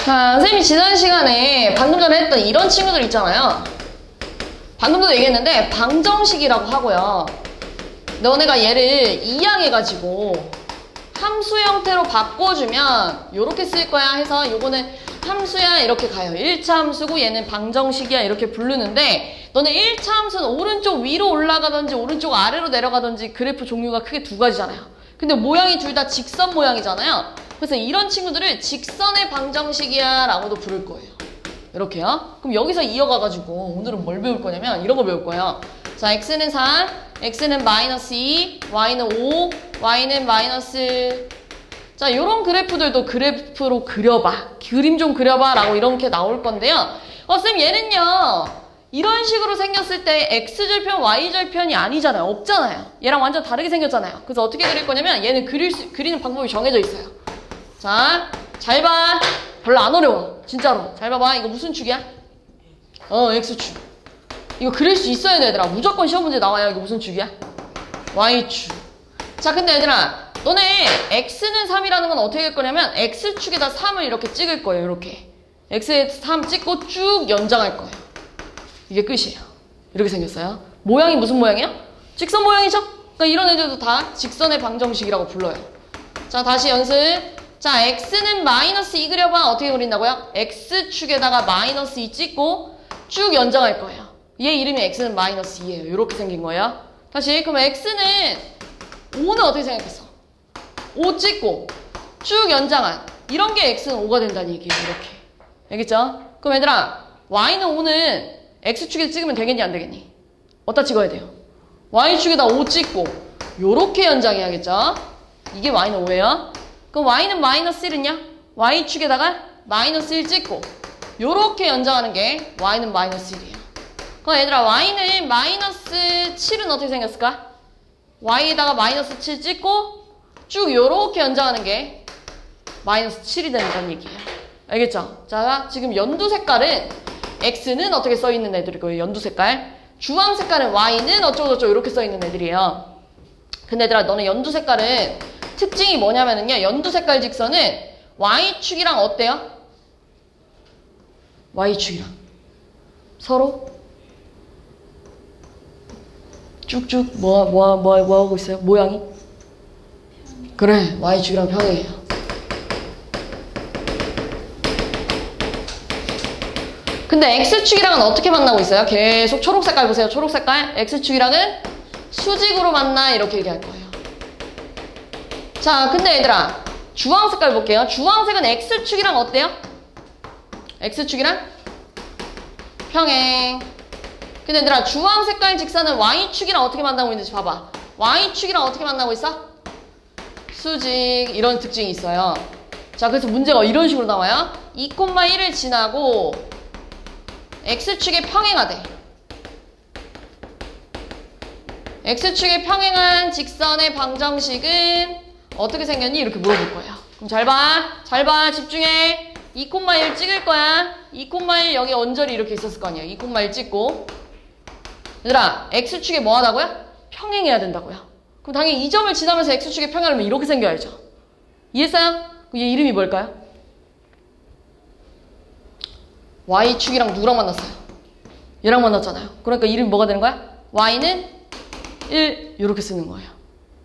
자, 선생님이 지난 시간에 방금 전에 했던 이런 친구들 있잖아요. 방금 전에 얘기했는데 방정식이라고 하고요. 너네가 얘를 이항해가지고 함수 형태로 바꿔주면 이렇게 쓸 거야 해서 요거는 함수야 이렇게 가요. 1차 함수고 얘는 방정식이야 이렇게 부르는데 너네 1차 함수는 오른쪽 위로 올라가든지 오른쪽 아래로 내려가든지 그래프 종류가 크게 두 가지잖아요. 근데 모양이 둘 다 직선 모양이잖아요. 그래서 이런 친구들을 직선의 방정식이야 라고도 부를 거예요. 이렇게요. 그럼 여기서 이어가가지고 오늘은 뭘 배울 거냐면 이런 거 배울 거예요. 자, x는 3, x는 마이너스 2, y는 5, y는 마이너스. 자, 요런 그래프들도 그래프로 그려봐. 그림 좀 그려봐 라고 이렇게 나올 건데요. 쌤 얘는요. 이런 식으로 생겼을 때 x절편, y절편이 아니잖아요. 없잖아요. 얘랑 완전 다르게 생겼잖아요. 그래서 어떻게 그릴 거냐면 얘는 그리는 방법이 정해져 있어요. 자, 잘 봐. 별로 안 어려워. 진짜로. 잘 봐봐. 이거 무슨 축이야? x축. 이거 그릴 수 있어야 돼, 얘들아. 무조건 시험 문제 나와요. 이거 무슨 축이야? y축. 자, 근데 얘들아, 너네 x는 3이라는 건 어떻게 할 거냐면 x축에다 3을 이렇게 찍을 거예요. 이렇게. x에 3 찍고 쭉 연장할 거예요. 이게 끝이에요. 이렇게 생겼어요. 모양이 무슨 모양이야? 직선 모양이죠? 그러니까 이런 애들도 다 직선의 방정식이라고 불러요. 자, 다시 연습. 자, x는 마이너스 2 그려봐. 어떻게 그린다고요? x축에다가 마이너스 2 찍고 쭉 연장할 거예요. 얘 이름이 x는 마이너스 2예요. 이렇게 생긴 거예요. 다시, 그럼 x는 5는 어떻게 생각했어? 5 찍고 쭉 연장한 이런 게 x는 5가 된다는 얘기예요. 이렇게. 알겠죠? 그럼 얘들아, y는 5는 x축에 찍으면 되겠니 안 되겠니? 어디다 찍어야 돼요? y축에다 5 찍고 요렇게 연장해야겠죠? 이게 y는 5예요. 그럼 y는 마이너스 1은요? y축에다가 마이너스 1 찍고 요렇게 연장하는 게 y는 마이너스 1이에요. 그럼 얘들아, y는 마이너스 7은 어떻게 생겼을까? y에다가 마이너스 7 찍고 쭉 요렇게 연장하는 게 마이너스 7이 된다는 얘기예요. 알겠죠? 자, 지금 연두 색깔은 x는 어떻게 써있는 애들이고요. 연두 색깔. 주황 색깔은 y는 어쩌고저쩌고 이렇게 써있는 애들이에요. 근데 얘들아, 너는 연두 색깔은 특징이 뭐냐면은요. 연두 색깔 직선은 y축이랑 어때요? y축이랑 서로 쭉쭉 뭐 하고 있어요? 모양이? 그래, y축이랑 평행이에요. 근데 x축이랑은 어떻게 만나고 있어요? 계속 초록 색깔 보세요. 초록 색깔. x축이랑은 수직으로 만나 이렇게 얘기할 거예요. 자, 근데 얘들아, 주황 색깔 볼게요. 주황색은 x축이랑 어때요? x축이랑 평행. 근데 얘들아, 주황 색깔 직선은 y축이랑 어떻게 만나고 있는지 봐봐. y축이랑 어떻게 만나고 있어? 수직. 이런 특징이 있어요. 자, 그래서 문제가 이런 식으로 나와요. 2,1을 지나고 x축에 평행하대. x축에 평행한 직선의 방정식은 어떻게 생겼니? 이렇게 물어볼 거예요. 그럼 잘 봐. 잘 봐. 집중해. 2,1 찍을 거야. 2,1 여기 언저리 이렇게 있었을 거 아니야. 2,1 찍고. 얘들아, x축에 뭐 하다고요? 평행해야 된다고요. 그럼 당연히 이 점을 지나면서 x축에 평행하려면 이렇게 생겨야죠. 이해했어요? 그럼 얘 이름이 뭘까요? y축이랑 누구랑 만났어요? 얘랑 만났잖아요. 그러니까 이름이 뭐가 되는 거야? y는 1 이렇게 쓰는 거예요.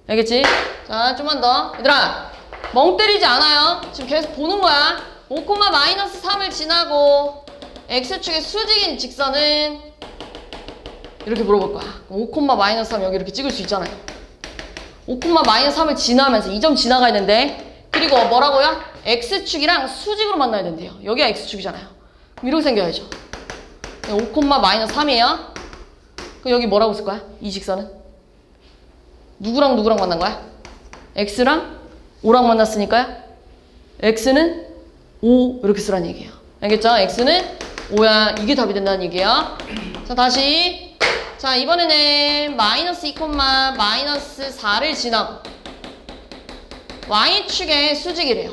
알겠지? 자, 좀만 더. 얘들아, 멍 때리지 않아요. 지금 계속 보는 거야. 5, 마이너스 3을 지나고 x축의 수직인 직선은 이렇게 물어볼 거야. 5, 마이너스 3 여기 이렇게 찍을 수 있잖아요. 5, 마이너스 3을 지나면서 이 점 지나가야 된대. 그리고 뭐라고요? x축이랑 수직으로 만나야 된대요. 여기가 x축이잖아요. 그럼 이렇게 생겨야죠. 5, 마이너스 3이에요. 그럼 여기 뭐라고 쓸 거야? 이 직선은? 누구랑 누구랑 만난 거야? x랑 5랑 만났으니까요. x는 5 이렇게 쓰라는 얘기예요. 알겠죠? x는 5야. 이게 답이 된다는 얘기예요. 자, 다시. 자, 이번에는 마이너스 2, 마이너스 4를 지나고 y축의 수직이래요.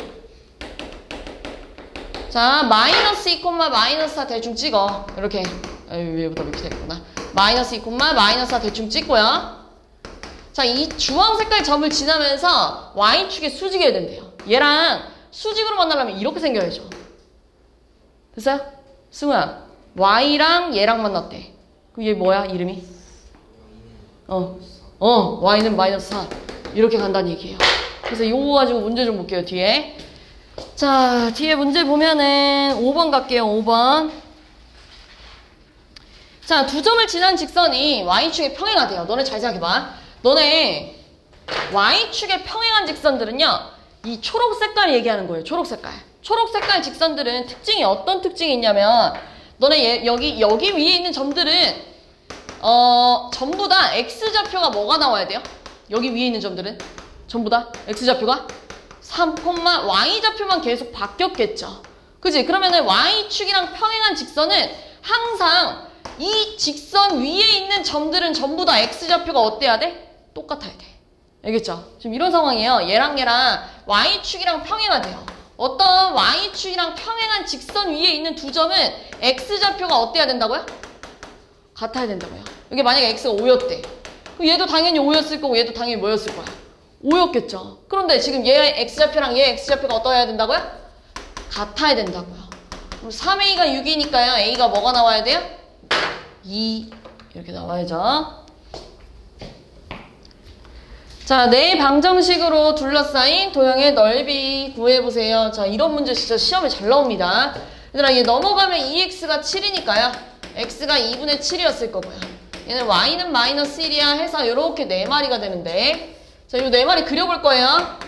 자, 마이너스 2, 마이너스 4 대충 찍어. 이렇게. 위에부터 이렇게 되겠구나. 마이너스 2, 마이너스 4 대충 찍고요. 자, 이 주황 색깔 점을 지나면서 Y축에 수직해야 된대요. 얘랑 수직으로 만나려면 이렇게 생겨야죠. 됐어요? 승우야, Y랑 얘랑 만났대. 그럼 얘 뭐야, 이름이? Y는 마이너스 4. 이렇게 간다는 얘기예요. 그래서 이거 가지고 문제 좀 볼게요, 뒤에. 자, 뒤에 문제 보면은 5번 갈게요, 5번. 자, 두 점을 지난 직선이 Y축에 평행하대요. 너네 잘 생각해봐. 너네 Y축에 평행한 직선들은요, 이 초록 색깔 얘기하는 거예요. 초록 색깔. 초록 색깔 직선들은 특징이 어떤 특징이 있냐면, 너네 여기 위에 있는 점들은 전부 다 X좌표가 뭐가 나와야 돼요? 여기 위에 있는 점들은 전부 다 X좌표가 3, Y좌표만 계속 바뀌었겠죠. 그치? 그러면은 Y축이랑 평행한 직선은 항상 이 직선 위에 있는 점들은 전부 다 X좌표가 어때야 돼? 똑같아야 돼. 알겠죠? 지금 이런 상황이에요. 얘랑 Y축이랑 평행하대요. 어떤 Y축이랑 평행한 직선 위에 있는 두 점은 X좌표가 어때야 된다고요? 같아야 된다고요. 여기 만약에 X가 5였대. 그럼 얘도 당연히 5였을 거고 얘도 당연히 뭐였을 거야? 5였겠죠. 그런데 지금 얘 X좌표랑 얘 X좌표가 어떠해야 된다고요? 같아야 된다고요. 그럼 3A가 6이니까요. A가 뭐가 나와야 돼요? 2 이렇게 나와야죠. 자, 네 방정식으로 둘러싸인 도형의 넓이 구해보세요. 자, 이런 문제 진짜 시험에 잘 나옵니다. 얘들아, 얘 넘어가면 2x가 7이니까요. x가 2분의 7이었을 거고요. 얘는 y는 마이너스 1이야 해서 이렇게 4마리가 되는데, 자, 이 4마리 그려볼 거예요.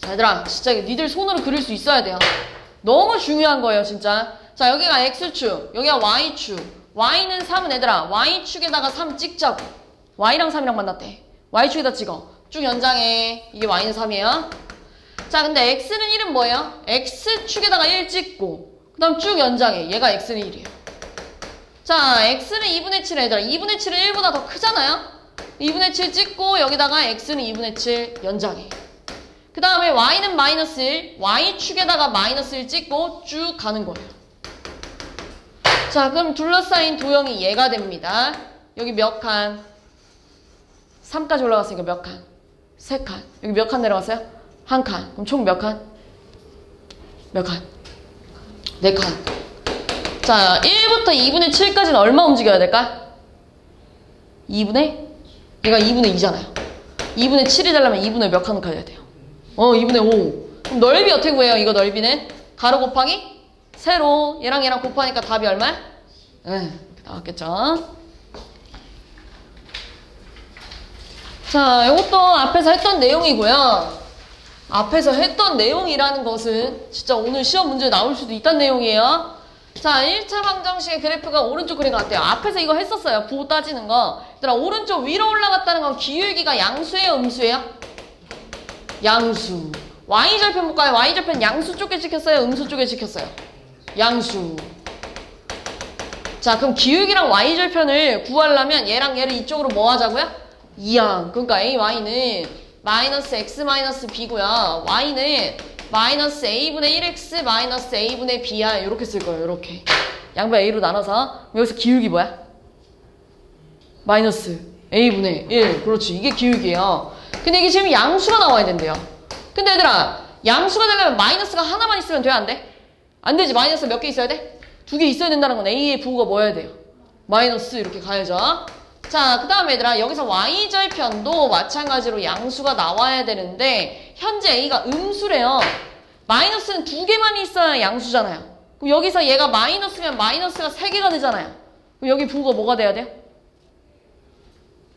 자, 얘들아, 진짜 니들 손으로 그릴 수 있어야 돼요. 너무 중요한 거예요, 진짜. 자, 여기가 x축, 여기가 y축. y는 3은 얘들아, y축에다가 3 찍자고. y랑 3이랑 만났대. Y축에다 찍어. 쭉 연장해. 이게 Y는 3이에요. 자, 근데 X는 1은 뭐예요? X축에다가 1 찍고 그 다음 쭉 연장해. 얘가 X는 1이에요. 자, X는 2분의 7 얘들아. 2분의 7은 1보다 더 크잖아요? 2분의 7 찍고 여기다가 X는 2분의 7 연장해. 그 다음에 Y는 마이너스 1. Y축에다가 마이너스 1 찍고 쭉 가는 거예요. 자, 그럼 둘러싸인 도형이 얘가 됩니다. 여기 몇 칸? 3까지 올라갔으니까 몇 칸? 3칸. 여기 몇 칸 내려갔어요? 1칸. 그럼 총 몇 칸? 몇 칸? 4칸. 자, 1부터 2분의 7까지는 얼마 움직여야 될까? 2분의? 얘가 2분의 2잖아요. 2분의 7이 되려면 2분의 몇 칸 가야 돼요? 2분의 5. 그럼 넓이 어떻게 구해요? 이거 넓이는? 가로 곱하기? 세로. 얘랑 곱하니까 답이 얼마야? 이렇게 나왔겠죠? 자, 이것도 앞에서 했던 내용이고요. 앞에서 했던 내용이라는 것은 진짜 오늘 시험 문제 나올 수도 있다는 내용이에요. 자, 1차 방정식의 그래프가 오른쪽 그림 같아요. 앞에서 이거 했었어요. 부호 따지는 거. 얘들아, 오른쪽 위로 올라갔다는 건 기울기가 양수예요, 음수예요? 양수. Y절편 볼까요? Y절편 양수 쪽에 찍혔어요? 음수 쪽에 찍혔어요? 양수. 자, 그럼 기울기랑 Y절편을 구하려면 얘랑 얘를 이쪽으로 뭐 하자고요? 2항. 그러니까 AY는 마이너스 X 마이너스 B고요. Y는 마이너스 A분의 1X 마이너스 A분의 B야. 이렇게 쓸 거예요. 이렇게. 양변 A로 나눠서. 여기서 기울기 뭐야? 마이너스 A분의 1. 그렇지. 이게 기울기예요. 근데 이게 지금 양수가 나와야 된대요. 근데 얘들아, 양수가 되려면 마이너스가 하나만 있으면 돼? 안 돼? 안 되지. 마이너스 몇 개 있어야 돼? 2개 있어야 된다는 건 A의 부호가 뭐여야 돼요? 마이너스 이렇게 가야죠. 자, 그 다음에 얘들아, 여기서 Y절편도 마찬가지로 양수가 나와야 되는데 현재 A가 음수래요. 마이너스는 2개만 있어야 양수잖아요. 그럼 여기서 얘가 마이너스면 마이너스가 3개가 되잖아요. 그럼 여기 부호가 뭐가 돼야 돼요?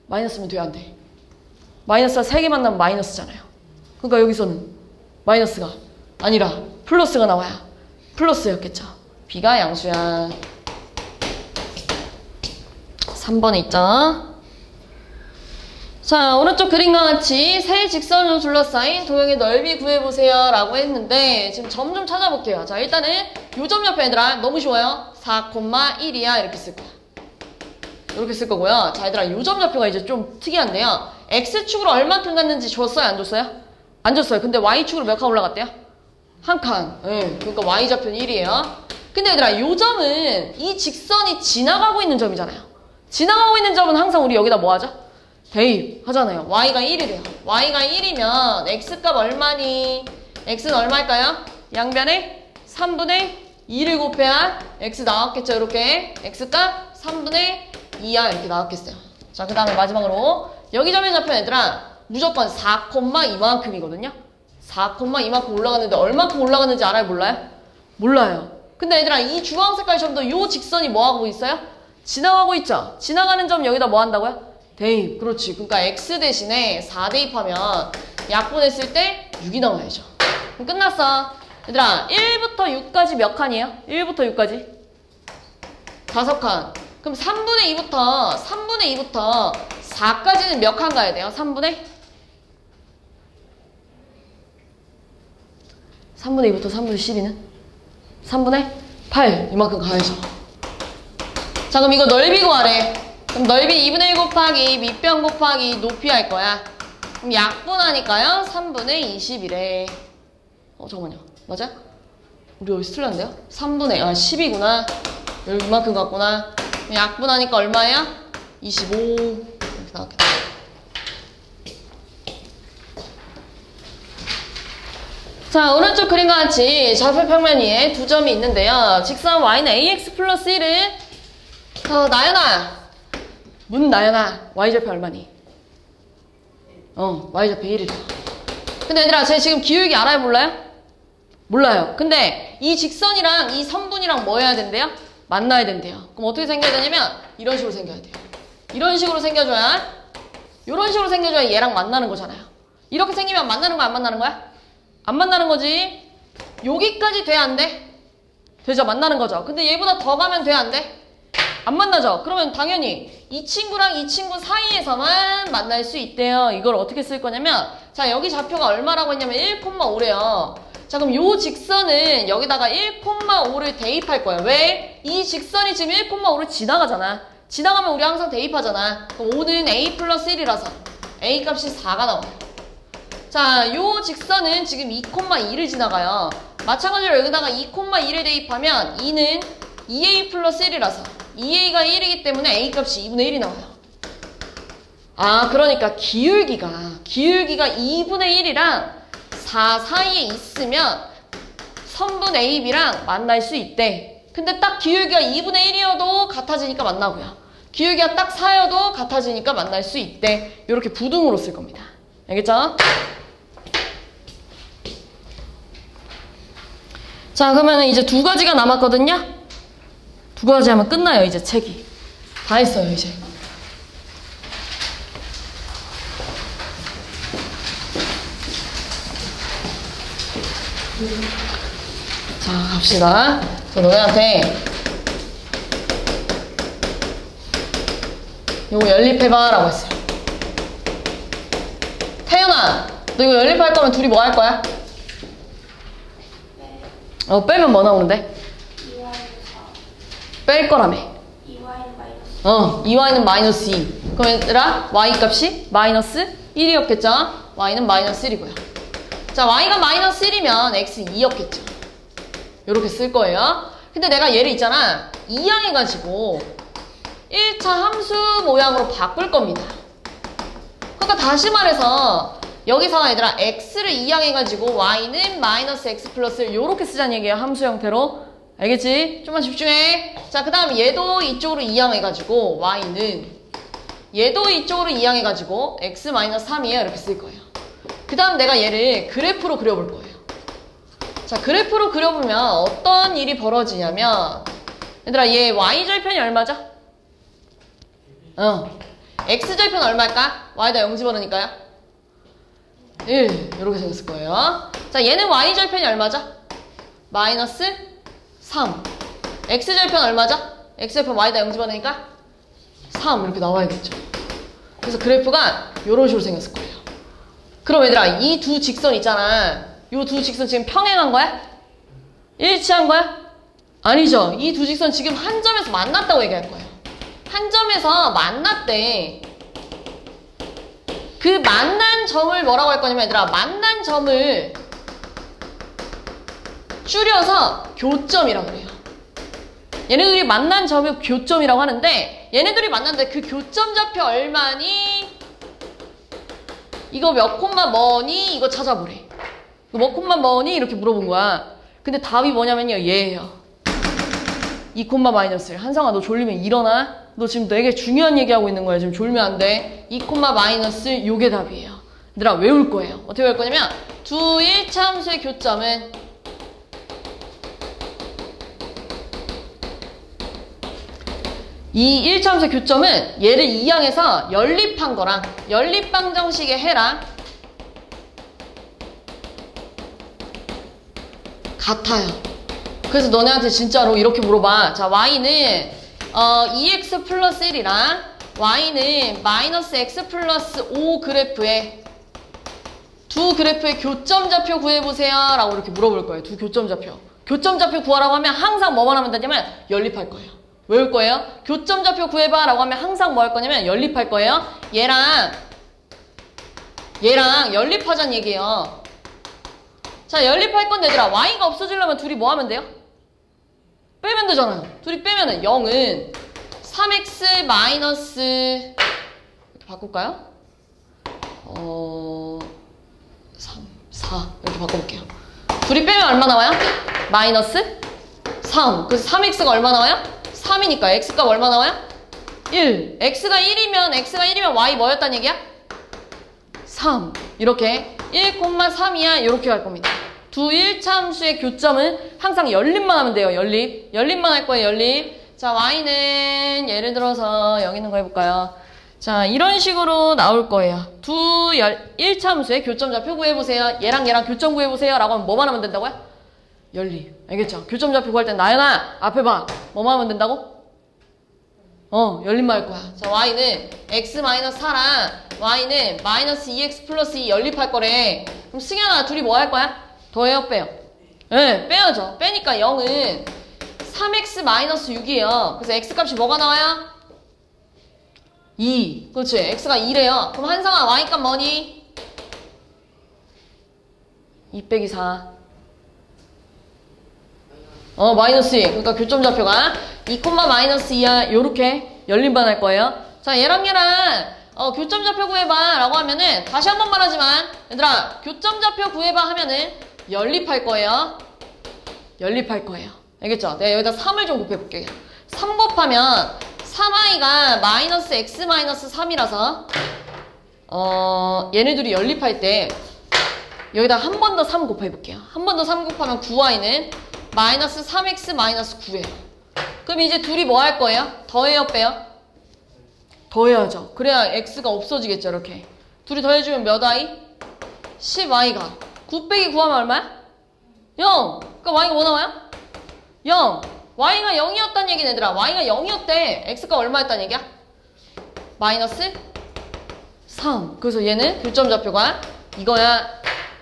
마이너스면 돼야 안 돼? 마이너스가 3개 만나면 마이너스잖아요. 그러니까 여기서는 마이너스가 아니라 플러스가 나와야 플러스였겠죠. B가 양수야. 3번에 있죠. 자, 오른쪽 그림과 같이 세 직선으로 둘러싸인 도형의 넓이 구해보세요 라고 했는데 지금 점 좀 찾아볼게요. 자, 일단은 요 점 옆에 얘들아 너무 쉬워요. 4,1이야 이렇게 쓸 거야. 이렇게 쓸 거고요. 자, 얘들아 요 점 좌표가 이제 좀 특이한데요. X축으로 얼마큼 갔는지 줬어요? 안 줬어요? 안 줬어요. 근데 Y축으로 몇 칸 올라갔대요? 한 칸. 그러니까 Y좌표는 1이에요. 근데 얘들아 요 점은 이 직선이 지나가고 있는 점이잖아요. 지나가고 있는 점은 항상 우리 여기다 뭐 하죠? 대입 하잖아요. y가 1이래요. y가 1이면 x값 얼마니? x는 얼마일까요? 양변에 3분의 2를 곱해야 x 나왔겠죠. 이렇게 x값 3분의 2야 이렇게 나왔겠어요. 자, 그 다음에 마지막으로 여기 점의 좌표 얘들아 무조건 4, 이만큼이거든요. 4, 이만큼 올라갔는데 얼마큼 올라갔는지 알아요? 몰라요? 몰라요. 근데 얘들아 이 주황 색깔 점도 요 직선이 뭐 하고 있어요? 지나가고 있죠? 지나가는 점 여기다 뭐 한다고요? 대입. 그렇지. 그러니까 x 대신에 4 대입하면 약분했을 때 6이 나와야죠. 그럼 끝났어. 얘들아 1부터 6까지 몇 칸이에요? 1부터 6까지? 5칸. 그럼 3분의 2부터 4까지는 몇 칸 가야 돼요? 3분의 2부터 3분의 12는? 3분의 8 이만큼 가야죠. 자, 그럼 이거 넓이 구하래. 그럼 넓이 2분의 1 곱하기 밑변 곱하기 높이 할 거야. 그럼 약분하니까요 3분의 20이래. 잠깐만요. 맞아? 우리 여기 틀렸는데요? 3분의 10이구나. 여기 이만큼 갔구나. 약분하니까 얼마야? 25 이렇게 나왔겠다. 자, 오른쪽 그림과 같이 좌표 평면 위에 두 점이 있는데요. 직선 y는 ax 플러스 1은 나연아 나연아 y좌표 얼마니? y좌표 1이래. 근데 얘들아 쟤 지금 기울기 알아요? 몰라요? 몰라요. 근데 이 직선이랑 이 선분이랑 뭐 해야 된대요? 만나야 된대요. 그럼 어떻게 생겨야 되냐면 이런 식으로 생겨야 돼요. 이런 식으로 생겨줘야 이런 식으로 생겨줘야 얘랑 만나는 거잖아요. 이렇게 생기면 만나는 거야 안 만나는 거야? 안 만나는 거지. 여기까지 돼 안 돼? 되죠. 만나는 거죠. 근데 얘보다 더 가면 돼 안 돼? 안 만나죠. 그러면 당연히 이 친구랑 이 친구 사이에서만 만날 수 있대요. 이걸 어떻게 쓸 거냐면 자 여기 좌표가 얼마라고 했냐면 1,5래요. 자 그럼 요 직선은 여기다가 1,5를 대입할 거예요. 왜? 이 직선이 지금 1,5를 지나가잖아. 지나가면 우리 항상 대입하잖아. 그럼 5는 a 플러스 1이라서 a 값이 4가 나와요. 자, 요 직선은 지금 2,2를 지나가요. 마찬가지로 여기다가 2,2를 대입하면 2는 2a 플러스 1이라서 2a가 1이기 때문에 a 값이 2분의 1이 나와요. 아, 그러니까 기울기가 2분의 1이랑 4 사이에 있으면 선분 AB랑 만날 수 있대. 근데 딱 기울기가 2분의 1이어도 같아지니까 만나고요. 기울기가 딱 4여도 같아지니까 만날 수 있대. 이렇게 부등으로 쓸 겁니다. 알겠죠? 자, 그러면 이제 두 가지가 남았거든요? 두 가지 하면 끝나요, 이제 책이. 다 했어요, 이제. 자, 갑시다. 저 너네한테 요거 연립해봐 라고 했어요. 태연아, 너 이거 연립할 거면 둘이 뭐 할 거야? 빼면 뭐 나오는데? 2y는 4. 뺄 거라며. 2y는 마이너스. 2y는 마이너스 2. 그럼 얘들아, y 값이 마이너스 1이었겠죠? y는 마이너스 1이고요. 자, y가 마이너스 1이면 x 2였겠죠? 요렇게 쓸 거예요. 근데 내가 얘를 있잖아. 이항해가지고 1차 함수 모양으로 바꿀 겁니다. 그러니까 다시 말해서 여기서 얘들아 x를 이항해가지고 y는 마이너스 x 플러스를 요렇게 쓰자는 얘기예요. 함수 형태로. 알겠지? 좀만 집중해. 자, 그 다음 얘도 이쪽으로 이항해가지고 y는 얘도 이쪽으로 이항해가지고 x 마이너스 3이에요. 이렇게 쓸 거예요. 그 다음 내가 얘를 그래프로 그려볼 거예요. 자, 그래프로 그려보면 어떤 일이 벌어지냐면 얘들아 얘 y절편이 얼마죠? x절편 얼마일까? y에다 0 집어넣으니까요. 1 이렇게 생겼을 거예요. 자, 얘는 y절편이 얼마죠? 마이너스 3. x절편 얼마죠? x절편 y에다 0 집어넣으니까 3 이렇게 나와야겠죠. 그래서 그래프가 이런 식으로 생겼을 거예요. 그럼 얘들아 이 두 직선 있잖아. 이 두 직선 지금 평행한 거야? 일치한 거야? 아니죠. 이 두 직선 지금 한 점에서 만났다고 얘기할 거예요. 한 점에서 만났대. 그 만난 점을 뭐라고 할 거냐면 얘들아 만난 점을 줄여서 교점이라고 그래요. 얘네들이 만난 점이 교점이라고 하는데 얘네들이 만났는데 그 교점 좌표 얼마니? 이거 몇 콤마 뭐니? 이거 찾아보래. 이거 몇 콤마 뭐니? 이렇게 물어본 거야. 근데 답이 뭐냐면요. 얘예요. 2 콤마 마이너스 1. 한성아 너 졸리면 일어나? 너 지금 되게 중요한 얘기하고 있는 거야. 지금 졸면 안 돼. 2 콤마 마이너스 1 요게 답이에요. 얘들아 외울 거예요. 어떻게 외울 거냐면 두 1차함수의 교점은 이 1차함수의 교점은 얘를 이항해서 연립한 거랑 연립방정식의 해랑 같아요. 그래서 너네한테 진짜로 이렇게 물어봐. 자, y는 2x 플러스 1이랑 y는 마이너스 x 플러스 5 그래프에 두 그래프의 교점 좌표 구해보세요 라고 이렇게 물어볼 거예요. 두 교점 좌표. 교점 좌표 구하라고 하면 항상 뭐만 하면 되냐면 연립할 거예요. 외울 거예요. 교점 좌표 구해봐 라고 하면 항상 뭐 할 거냐면 연립할 거예요. 얘랑 연립하자는 얘기예요. 자, 연립할 건데 얘들아 y가 없어지려면 둘이 뭐 하면 돼요? 빼면 되잖아요. 둘이 빼면은 0은 3x 마이너스 이렇게 바꿀까요? 3, 4 이렇게 바꿔볼게요. 둘이 빼면 얼마 나와요? 마이너스 3. 그래서 3x가 얼마 나와요? 3이니까 x값 얼마 나와요? 1. x가 1이면 y 뭐였단 얘기야? 3. 이렇게 1,3이야 이렇게 갈 겁니다. 두 1차함수의 교점은 항상 연립만 하면 돼요. 연립만 할 거예요. 연립. 자, y는 예를 들어서 여기 있는 거 해볼까요? 자, 이런 식으로 나올 거예요. 두 1차함수의 교점 좌표 구해보세요. 얘랑 교점 구해보세요 라고 하면 뭐만 하면 된다고요? 연립. 알겠죠? 교점 좌표 구할 땐 나연아 앞에 봐. 뭐만 하면 된다고? 연립만 할 거야. 자, y는 x-4랑 y는 마이너스 2x 플러스 2 연립할 거래. 그럼 승현아 둘이 뭐 할 거야? 더해요? 빼요? 네, 빼야죠. 빼니까 0은 3x 마이너스 6이에요. 그래서 x값이 뭐가 나와요? 2. 그렇지. x가 2래요. 그럼 한성아 y값 뭐니? 2 빼기 4. 마이너스 2. 그러니까 교점 좌표가 2, 마이너스 2야. 요렇게 연립만 할 거예요. 자, 얘랑 교점 좌표 구해봐 라고 하면은 다시 한 번 말하지만 얘들아 교점 좌표 구해봐 하면은 연립할 거예요. 알겠죠? 내가 여기다 3을 좀 곱해볼게요. 3 곱하면 3i가 마이너스 x 마이너스 3이라서 얘네들이 연립할 때 여기다 한 번 더 3 곱해볼게요. 한 번 더 3 곱하면 9i는 마이너스 3x 마이너스 9예요. 그럼 이제 둘이 뭐 할 거예요? 더해요? 빼요? 더해야죠. 그래야 x가 없어지겠죠. 이렇게 둘이 더해주면 몇 i? 10i가 9 빼기 9 하면 얼마야? 0. 그러니까 y가 뭐 나와요? 0. y가 0이었단 얘기는 얘들아 y가 0이었대. x가 얼마였단 얘기야? 마이너스 3. 그래서 얘는 교점 좌표가 이거야.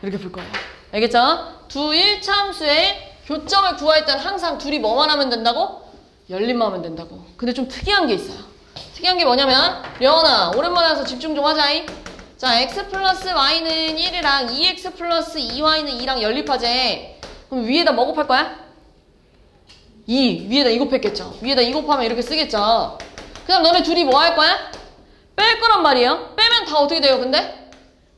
이렇게 풀 거예요. 알겠죠? 두 1차함수의 교점을 구할 땐 항상 둘이 뭐만 하면 된다고? 연립만 하면 된다고. 근데 좀 특이한 게 있어요. 특이한 게 뭐냐면 려원아 오랜만에 와서 집중 좀 하자잉. 자, x 플러스 y는 1이랑 2x 플러스 2y는 2랑 연립하재. 그럼 위에다 뭐 곱할 거야? 2. 위에다 2 곱했겠죠. 위에다 2 곱하면 이렇게 쓰겠죠. 그 다음 너네 둘이 뭐 할 거야? 뺄 거란 말이에요. 빼면 다 어떻게 돼요 근데?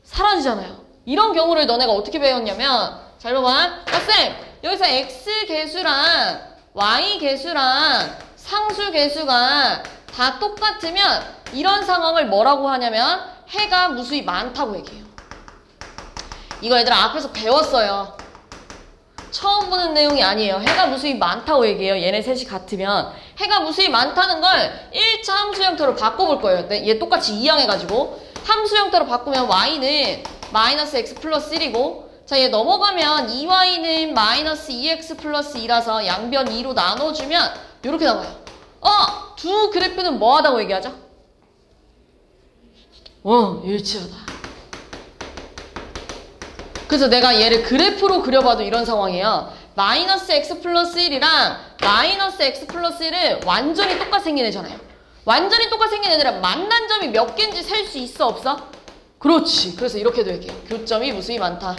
사라지잖아요. 이런 경우를 너네가 어떻게 배웠냐면 잘 봐봐. 쌤 여기서 x 개수랑 y 개수랑 상수 개수가 다 똑같으면 이런 상황을 뭐라고 하냐면 해가 무수히 많다고 얘기해요. 이거 얘들아 앞에서 배웠어요. 처음 보는 내용이 아니에요. 해가 무수히 많다고 얘기해요. 얘네 셋이 같으면 해가 무수히 많다는 걸 1차 함수 형태로 바꿔볼 거예요. 얘 똑같이 이항해가지고 함수 형태로 바꾸면 y는 마이너스 x 플러스 1이고 자, 얘 넘어가면 2y는 마이너스 2x 플러스 2라서 양변 2로 나눠주면 이렇게 나와요. 두 그래프는 뭐 하다고 얘기하죠? 일치하다. 그래서 내가 얘를 그래프로 그려봐도 이런 상황이에요. 마이너스 x 플러스 1이랑 마이너스 x 플러스 1은 완전히 똑같이 생긴 애잖아요. 완전히 똑같이 생긴 애들은 만난 점이 몇 개인지 셀 수 있어 없어? 그렇지. 그래서 이렇게도 얘기해요. 교점이 무수히 많다.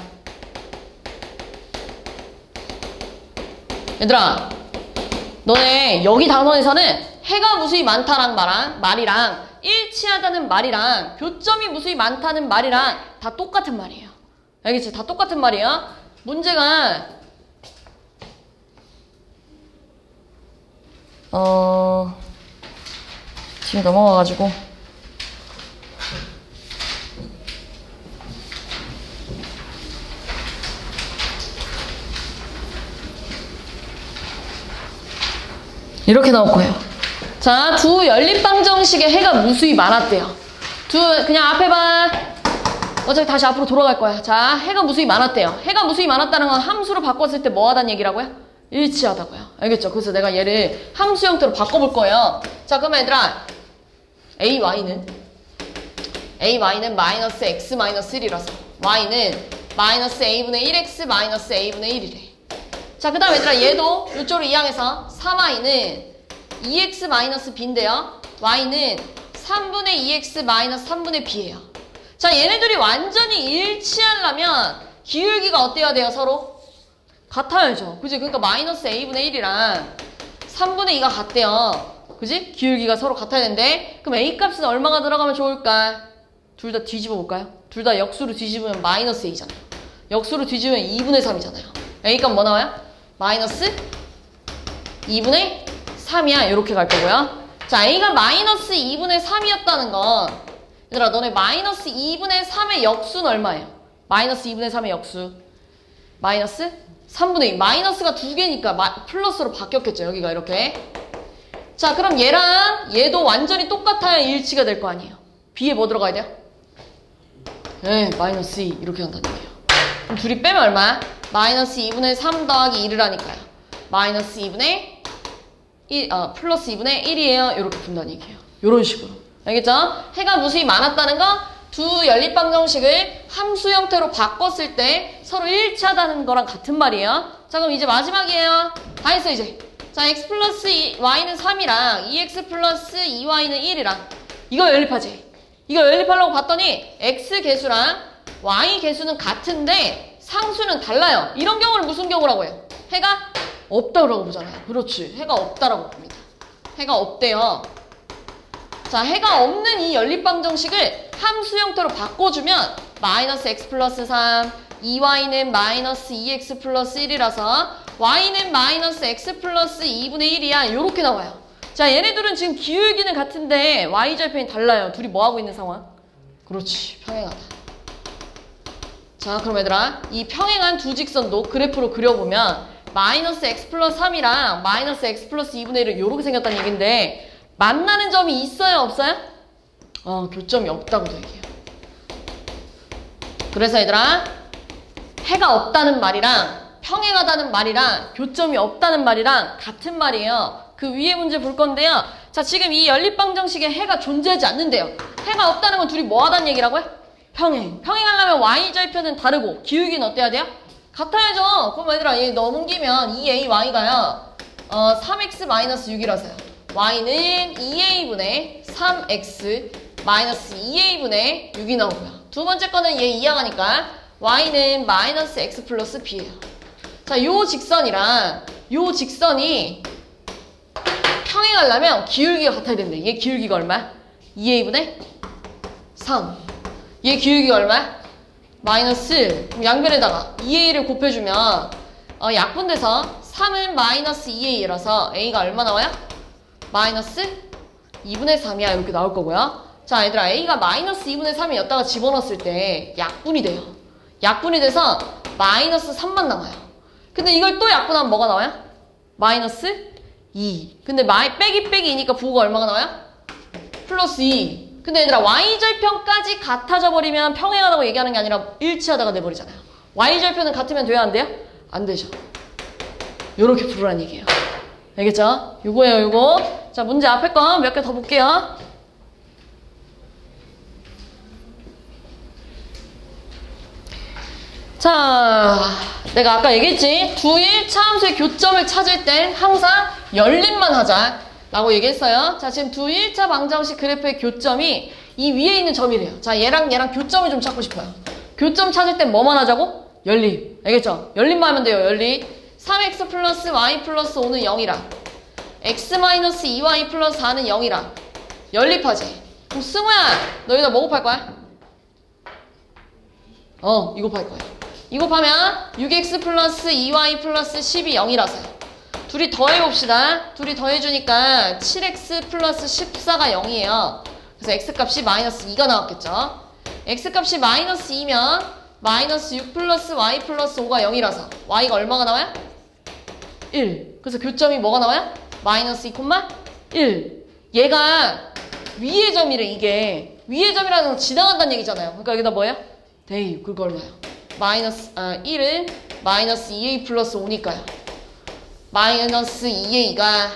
얘들아 너네 여기 단원에서는 해가 무수히 많다는 말이랑 일치하다는 말이랑 교점이 무수히 많다는 말이랑 다 똑같은 말이에요. 알겠지? 다 똑같은 말이에요. 문제가 지금 넘어가가지고 이렇게 나올 거예요. 자, 두 연립방정식의 해가 무수히 많았대요. 그냥 앞에 봐. 어차피 다시 앞으로 돌아갈 거야. 자, 해가 무수히 많았대요. 해가 무수히 많았다는 건 함수로 바꿨을 때 뭐 하다는 얘기라고요? 일치하다고요. 알겠죠? 그래서 내가 얘를 함수 형태로 바꿔볼 거예요. 자, 그러면 얘들아, ay는 마이너스 x 마이너스 1이라서 y는 마이너스 a분의 1x 마이너스 a분의 1이래. 자, 그 다음 얘들아, 얘도 이쪽으로 이항해서 3y는 2x 마이너스 b인데요. y는 3분의 2x 마이너스 3분의 b예요. 자, 얘네들이 완전히 일치하려면 기울기가 어때야 돼요? 서로? 같아야죠. 그지? 그러니까 마이너스 a분의 1이랑 3분의 2가 같대요. 그지? 기울기가 서로 같아야 되는데 그럼 a 값은 얼마가 들어가면 좋을까? 둘 다 뒤집어 볼까요? 둘 다 역수로 뒤집으면 마이너스 a잖아요. 역수로 뒤집으면 2분의 3이잖아요. a 값 뭐 나와요? 마이너스 2분의 3이야. 이렇게 갈 거고요. 자, a가 마이너스 2분의 3이었다는 건 얘들아, 너네 마이너스 2분의 3의 역수는 얼마예요? 마이너스 2분의 3의 역수 마이너스 3분의 2. 마이너스가 두 개니까 플러스로 바뀌었겠죠. 여기가 이렇게. 자, 그럼 얘랑 얘도 완전히 똑같아야 일치가 될 거 아니에요. b에 뭐 들어가야 돼요? 네, 마이너스 2 이렇게 한다는 얘기예요. 그럼 둘이 빼면 얼마야? 마이너스 2분의 3 더하기 1을 하니까요. 마이너스 2분의 1, 플러스 2분의 1이에요. 이렇게 푼다는 얘기예요. 이런 식으로. 알겠죠? 해가 무수히 많았다는 건 두 연립방정식을 함수 형태로 바꿨을 때 서로 일치하다는 거랑 같은 말이에요. 자, 그럼 이제 마지막이에요. 다 했어, 이제. 자, x 플러스 y는 3이랑 2x 플러스 2y는 1이랑 이거 연립하지? 이거 연립하려고 봤더니 x 개수랑 y 개수는 같은데 상수는 달라요. 이런 경우를 무슨 경우라고 해요? 해가 없다고 보잖아요. 그렇지. 해가 없다라고 봅니다. 해가 없대요. 자, 해가 없는 이 연립방정식을 함수 형태로 바꿔주면 마이너스 x 플러스 3, 2y는 마이너스 2x 플러스 1이라서 y는 마이너스 x 플러스 2분의 1이야. 이렇게 나와요. 자, 얘네들은 지금 기울기는 같은데 y절편이 달라요. 둘이 뭐하고 있는 상황? 그렇지. 평행하다. 자, 그럼 얘들아, 이 평행한 두 직선도 그래프로 그려보면 마이너스 x 플러스 3이랑 마이너스 x 플러스 2분의 1은 이렇게 생겼다는 얘기인데 만나는 점이 있어요? 없어요? 교점이 없다고도 얘기해요. 그래서 얘들아, 해가 없다는 말이랑 평행하다는 말이랑 교점이 없다는 말이랑 같은 말이에요. 그 위에 문제 볼 건데요. 자, 지금 이 연립방정식에 해가 존재하지 않는데요. 해가 없다는 건 둘이 뭐 하다는 얘기라고요? 평행. 평행하려면 y절편은 다르고 기울기는 어때야 돼요? 같아야죠. 그럼 얘들아, 얘 넘기면 2ay가요 3x-6이라서요. y는 2a분의 3x 마이너스 2a분의 6이 나오고요. 두 번째 거는 얘 이항하니까 y는 마이너스 x 플러스 b예요. 자, 요 직선이랑 요 직선이 평행하려면 기울기가 같아야 된대. 얘 기울기가 얼마야? 2a분의 3. 얘 기울기가 얼마야? 마이너스, 양변에다가 2a를 곱해주면 약분돼서 3은 마이너스 2a라서 a가 얼마 나와요? 마이너스 2분의 3이야. 이렇게 나올 거고요. 자, 얘들아, a가 마이너스 2분의 3이 였다가 집어넣었을 때 약분이 돼요. 약분이 돼서 마이너스 3만 남아요. 근데 이걸 또 약분하면 뭐가 나와요? 마이너스 2. 근데 빼기 2니까 부호가 얼마가 나와요? 플러스 2. 근데 얘들아, y절편까지 같아져 버리면 평행하다고 얘기하는 게 아니라 일치하다가 돼버리잖아요. y절편은 같으면 돼야 안 돼요? 안 되죠. 요렇게 부르라는 얘기예요. 알겠죠? 요거예요, 요거. 자, 문제 앞에 거 몇 개 더 볼게요. 자, 내가 아까 얘기했지? 두 일차함수의 교점을 찾을 땐 항상 연립만 하자 라고 얘기했어요. 자, 지금 두 1차 방정식 그래프의 교점이 이 위에 있는 점이래요. 자, 얘랑 교점을 좀 찾고 싶어요. 교점 찾을 땐 뭐만 하자고? 연립. 알겠죠? 연립만 하면 돼요, 연립. 3x 플러스 y 플러스 5는 0이라. x-2y 플러스 4는 0이라 연립하지. 그럼 승우야 너 여기다 뭐 곱할 거야? 이거 곱할 거야. 이거 곱하면 6x 플러스 2y 플러스 10이 0이라서요. 둘이 더해봅시다. 둘이 더해주니까 7x 플러스 14가 0이에요. 그래서 x값이 마이너스 2가 나왔겠죠. x값이 마이너스 2면 마이너스 6 플러스 y 플러스 5가 0이라서 y가 얼마가 나와요? 1. 그래서 교점이 뭐가 나와요? 마이너스 2, 1. 얘가 위의 점이래. 이게 위의 점이라는 건 지나간다는 얘기잖아요. 그러니까 여기다 뭐예요? 대입. 그거 얼마예요? 1은 마이너스 2a 플러스 5니까요. 마이너스 2a가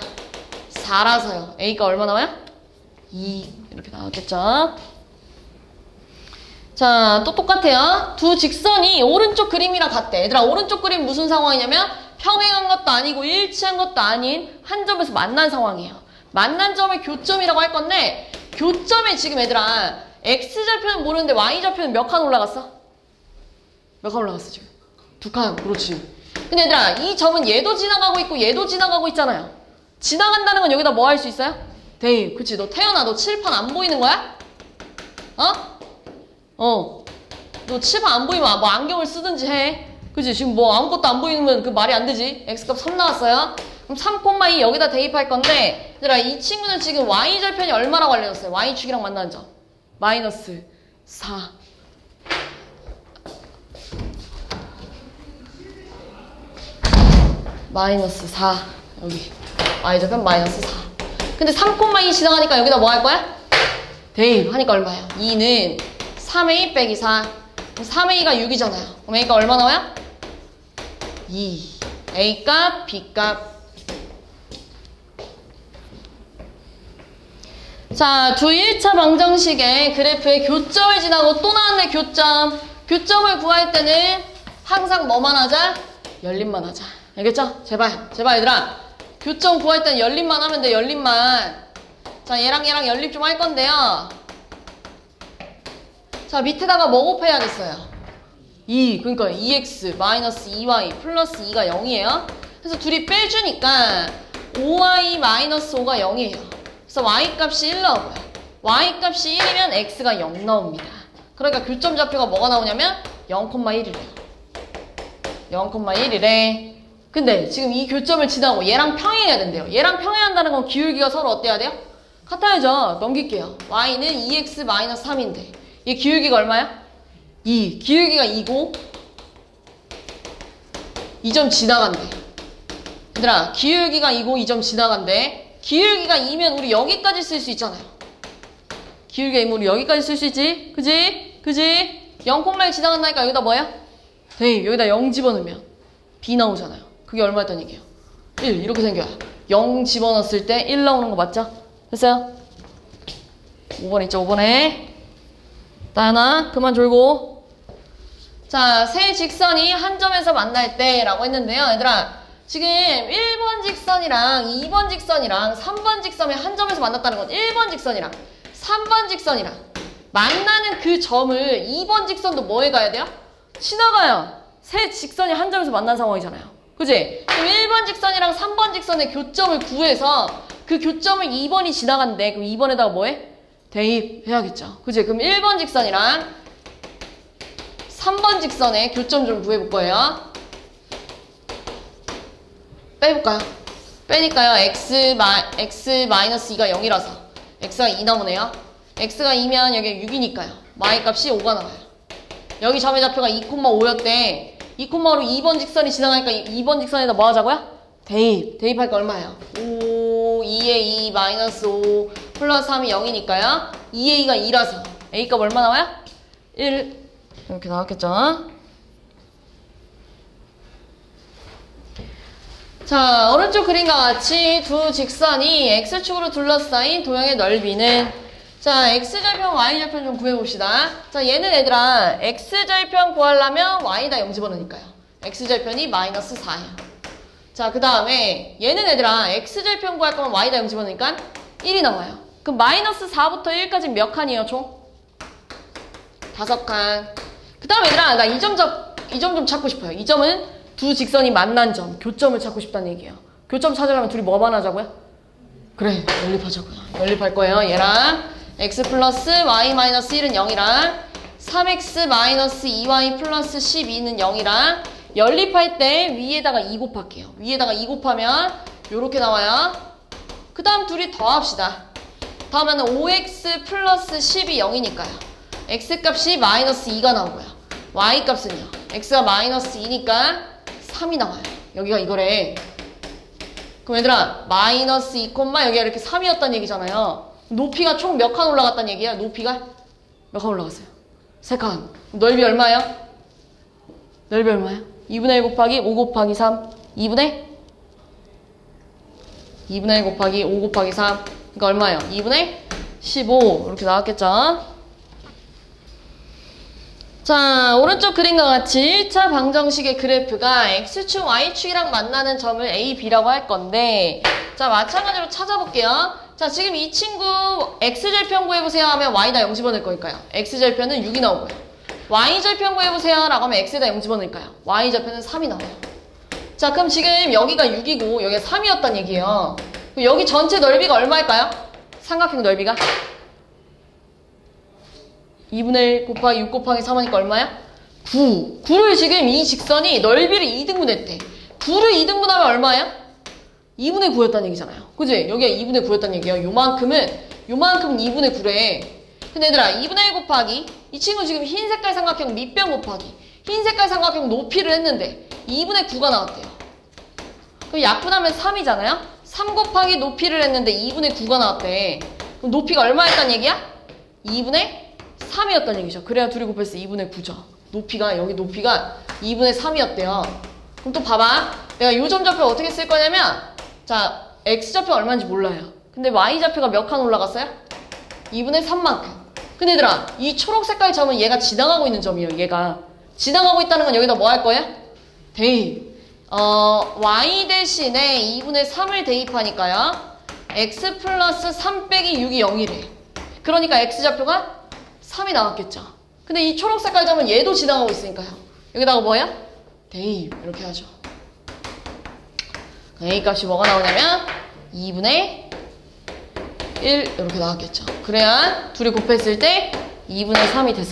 4라서요. a가 얼마 나와요? 2. 이렇게 나왔겠죠. 자, 또 똑같아요. 두 직선이 오른쪽 그림이랑 같대. 얘들아, 오른쪽 그림 무슨 상황이냐면 평행한 것도 아니고 일치한 것도 아닌 한 점에서 만난 상황이에요. 만난 점을 교점이라고 할 건데 교점에 지금 얘들아 x좌표는 모르는데 y좌표는 몇 칸 올라갔어? 몇 칸 올라갔어 지금? 2칸. 그렇지. 근데 얘들아 이 점은 얘도 지나가고 있고 얘도 지나가고 있잖아요. 지나간다는 건 여기다 뭐 할 수 있어요? 대입. 그치. 너 태연아 너 칠판 안 보이는 거야? 너 칠판 안 보이면 뭐 안경을 쓰든지 해. 그치. 지금 뭐 아무것도 안 보이면 그 말이 안 되지. x값 3 나왔어요. 그럼 3,2 여기다 대입할 건데 얘들아 이 친구는 지금 y절편이 얼마라고 알려줬어요? y축이랑 만나는 점 마이너스 4. 마이너스 4. 여기 y절편 마이너스 4. 근데 3,2 지나가니까 여기다 뭐 할 거야? 대입 하니까 얼마예요? 2는 3a 빼기 4. 그럼 3a가 6이잖아요. 그럼 a가 얼마 나와요? 2. a값, b값. 자, 두 1차 방정식의 그래프의 교점을 지나고 또 나왔네, 교점. 교점을 구할 때는 항상 뭐만 하자? 열림만 하자. 알겠죠? 제발, 제발 얘들아. 교점 구할 때는 열림만 하면 돼, 열림만. 자, 얘랑 연립 좀 할 건데요. 자, 밑에다가 뭐 곱해야겠어요? 2, 그러니까 2x 마이너스 2y 플러스 2가 0이에요. 그래서 둘이 빼주니까 5y 마이너스 5가 0이에요. 그래서 y값이 1 나오고요. y값이 1이면 x가 0 나옵니다. 그러니까 교점 좌표가 뭐가 나오냐면 0,1이래요. 0,1이래. 근데 지금 이 교점을 지나고 얘랑 평행해야 된대요. 얘랑 평행한다는 건 기울기가 서로 어때야 돼요? 같아야죠. 넘길게요. y는 2x 마이너스 3인데 얘 기울기가 얼마야? 2. 기울기가 2고 이 점 지나간대. 얘들아 기울기가 2고 이 점 지나간대. 기울기가 2면 우리 여기까지 쓸 수 있잖아요. 기울기가 2면 우리 여기까지 쓸 수 있지? 그지? 그지? 0,1 지나간다니까 여기다 뭐야? 대입. 여기다 0 집어넣으면 b 나오잖아요. 그게 얼마였단 얘기예요? 1. 이렇게 생겨요. 0 집어넣었을 때 1 나오는 거 맞죠? 됐어요? 5번 있죠? 5번에 하나 그만 졸고. 자, 세 직선이 한 점에서 만날 때 라고 했는데요. 얘들아 지금 1번 직선이랑 2번 직선이랑 3번 직선이 한 점에서 만났다는 건 1번 직선이랑 3번 직선이랑 만나는 그 점을 2번 직선도 뭐 해가야 돼요? 지나가요. 세 직선이 한 점에서 만난 상황이잖아요. 그지? 그럼 1번 직선이랑 3번 직선의 교점을 구해서 그 교점을 2번이 지나간대. 그럼 2번에다가 뭐 해? 대입해야겠죠. 그지? 그럼 1번 직선이랑 3번 직선의 교점 좀 구해볼 거예요. 빼볼까요? 빼니까요. x-2가 0이라서 x가 2 나오네요. x가 2면 여기 6이니까요. y값이 5가 나와요. 여기 점의 좌표가 2,5였대. 2,5로 2번 직선이 지나가니까 2번 직선에다 뭐 하자고요? 대입. 대입할 거 얼마예요? 5, 2에 2, 마이너스 5, 플러스 3이 0이니까요. 2a가 2라서 a값 얼마 나와요? 1. 이렇게 나왔겠죠? 자, 오른쪽 그림과 같이 두 직선이 x축으로 둘러싸인 도형의 넓이는 자, x절편, y절편 좀 구해봅시다. 자, 얘는 얘들아 x절편 구하려면 y에다 0 집어넣으니까요. x절편이 마이너스 4예요. 자, 그 다음에 얘는 얘들아 x절편 구할 거면 y에다 0 집어넣으니까 1이 나와요. 그럼 마이너스 4부터 1까지 몇 칸이에요, 총? 5칸. 그 다음에 얘들아 나 이 점 좀 찾고 싶어요. 이 점은 두 직선이 만난 점, 교점을 찾고 싶다는 얘기예요. 교점 찾으려면 둘이 뭐만 하자고요? 그래, 연립하자고요. 연립할 거예요. 얘랑 x 플러스 y 마이너스 1은 0이랑 3x 마이너스 2y 플러스 12는 0이랑 연립할 때 위에다가 2 곱할게요. 위에다가 2 곱하면 요렇게 나와요. 그 다음 둘이 더합시다. 더하면 5x 플러스 10이 0이니까요. x 값이 마이너스 2가 나오고요. y 값은요. x가 마이너스 2니까 3이 나와요. 여기가 이거래. 그럼 얘들아 마이너스 2, 여기가 이렇게 3이었단 얘기잖아요. 높이가 총 몇 칸 올라갔단 얘기야? 높이가 몇 칸 올라갔어요? 3칸. 넓이 얼마예요? 넓이 얼마예요? 2분의 1 곱하기 5 곱하기 3 2분의 1 곱하기 5 곱하기 3 그러니까 얼마예요? 2분의 15 이렇게 나왔겠죠? 자, 오른쪽 그림과 같이 1차 방정식의 그래프가 x축, y축이랑 만나는 점을 a, b라고 할 건데 자, 마찬가지로 찾아볼게요. 자, 지금 이 친구 x절편 구해보세요 하면 y다 0 집어넣을 거니까요. x절편은 6이 나오고요. y절편 구해보세요 라고 하면 x에다 0 집어넣을까요? y절편은 3이 나와요. 자, 그럼 지금 여기가 6이고 여기가 3이었단 얘기예요. 그럼 여기 전체 넓이가 얼마일까요? 삼각형 넓이가? 2분의 1 곱하기 6 곱하기 3하니까 얼마야? 9. 9를 지금 이 직선이 넓이를 2등분 했대. 9를 2등분하면 얼마야? 2분의 9였다는 얘기잖아요. 그지? 여기가 2분의 9였다는 얘기예요. 요만큼은 2분의 9래. 근데 얘들아 2분의 1 곱하기 이 친구 지금 흰 색깔 삼각형 밑변 곱하기 흰 색깔 삼각형 높이를 했는데 2분의 9가 나왔대요. 그럼 약분하면 3이잖아요? 3 곱하기 높이를 했는데 2분의 9가 나왔대. 그럼 높이가 얼마였단 얘기야? 2분의 3이었단 얘기죠. 그래야 둘이 곱했을 때 2분의 9죠. 여기 높이가 2분의 3이었대요. 그럼 또 봐봐. 내가 요 점좌표 어떻게 쓸 거냐면 자, x좌표 얼마인지 몰라요. 근데 y좌표가 몇 칸 올라갔어요? 2분의 3만큼. 근데 얘들아, 이 초록 색깔 점은 얘가 지나가고 있는 점이에요. 얘가. 지나가고 있다는 건 여기다 뭐 할 거야? 대입. y 대신에 2분의 3을 대입하니까요. x 플러스 3 빼기 6이 0이래. 그러니까 x좌표가 3이 나왔겠죠. 근데 이 초록 색깔 점은 얘도 지나가고 있으니까요. 여기다가 뭐야? 대입. 이렇게 하죠. a 값이 뭐가 나오냐면 2분의 1 이렇게 나왔겠죠. 그래야 둘이 곱했을 때 2분의 3이 됐어요.